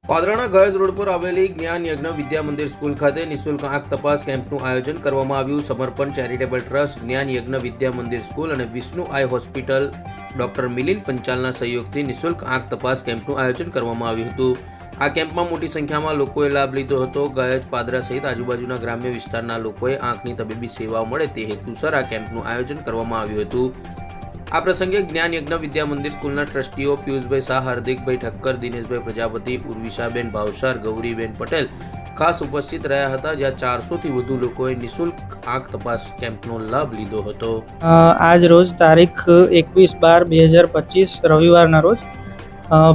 પાદરાના ગયજ road પર આવેલી જ્ઞાન યજ્ઞ વિદ્યા મંદિર સ્કૂલ ખાતે નિઃશુલ્ક આંખ તપાસ કેમ્પનું આયોજન કરવામાં આવ્યું. સમર્પણ ચેરિટેબલ ટ્રસ્ટ, જ્ઞાન યજ્ઞ વિદ્યા મંદિર સ્કૂલ અને Vishnu eye hospital doctor Milind પંચાલના સહયોગથી નિઃશુલ્ક આંખ તપાસ કેમ્પનું આયોજન કરવામાં આવ્યું હતું. આ કેમ્પમાં મોટી સંખ્યામાં લોકોએ લાભ લીધો હતો. ગયજ, પાદરા સહિત આજુબાજુના ગ્રામ્ય વિસ્તારના લોકોએ આંખની તબીબી સેવાઓ મળે તે હેતુસર આ કેમ્પનું આયોજન કરવામાં આવ્યું હતું. આ પ્રસંગે જ્ઞાન યજ્ઞ વિદ્યા મંદિર સ્કૂલના ટ્રસ્ટીઓ પિયુષભાઈ શાહ, હાર્દિકભાઈ ઠક્કર, દિનેશભાઈ પ્રજાપતિ, ઉર્વિશાબેન ભાવસાર, ગૌરીબેન પટેલ ખાસ ઉપસ્થિત રહ્યા હતા, જ્યાં 400થી વધુ લોકોએ નિઃશુલ્ક આંખ તપાસ કેમ્પનો લાભ લીધો હતો. આજ રોજ તારીખ 21/12/2025 રવિવારના રોજ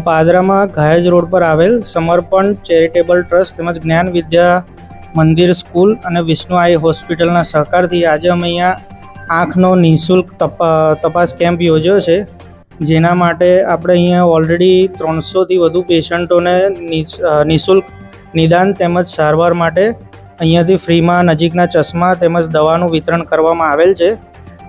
પાદરામાં ઘાયજ રોડ પર આવેલ સમર્પણ ચેરિટેબલ ટ્રસ્ટ તેમજ જ્ઞાન વિદ્યા મંદિર સ્કૂલ અને વિષ્ણુ આઈ હોસ્પિટલના સહકારથી આજે અમે અહીંયા આંખનો નિઃશુલ્ક તપાસ કેમ્પ યોજ્યો છે. જેના માટે આપણે અહીંયા ઓલરેડી 300થી વધુ પેશન્ટોને નિઃશુલ્ક નિદાન તેમજ સારવાર માટે અહીંયાથી ફ્રીમાં નજીકના ચશ્મા તેમજ દવાનું વિતરણ કરવામાં આવેલ છે.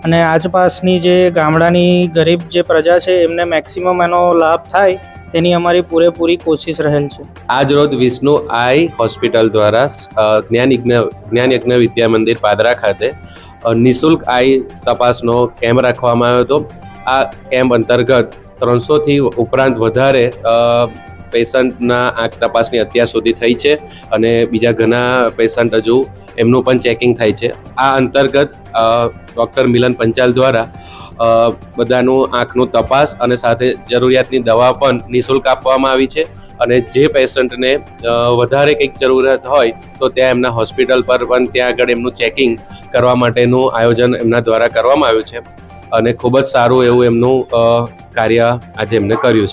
અને આસપાસની જે ગામડાની ગરીબ જે પ્રજા છે એમને મેક્સિમમ એનો લાભ થાય તેની અમારી પૂરેપૂરી કોશિશ રહેલ છે. આજ રોજ વિષ્ણુ આઈ હોસ્પિટલ દ્વારા જ્ઞાન યજ્ઞ વિદ્યા મંદિર પાદરા ખાતે નિઃશુલ્ક આઈ તપાસનો કેમ્પ રાખવામાં આવ્યો હતો. આ કેમ્પ અંતર્ગત 300થી ઉપરાંત વધારે પેશન્ટના આંખ તપાસની અત્યાર સુધી થઈ છે અને બીજા ઘણા પેશન્ટ હજુ એમનું પણ ચેકિંગ થાય છે. આ અંતર્ગત ડૉક્ટર મિલન પંચાલ દ્વારા બધાનું આંખનું તપાસ અને સાથે જરૂરિયાતની દવા પણ નિઃશુલ્ક આપવામાં આવી છે. અને જે પેશન્ટને વધારે કંઈક જરૂરત હોય તો ત્યાં એમના હોસ્પિટલ પર પણ ત્યાં આગળ એમનું ચેકિંગ કરવા માટેનું આયોજન એમના દ્વારા કરવામાં આવ્યું છે અને ખૂબ જ સારું એવું એમનું કાર્ય આજે એમને કર્યું છે.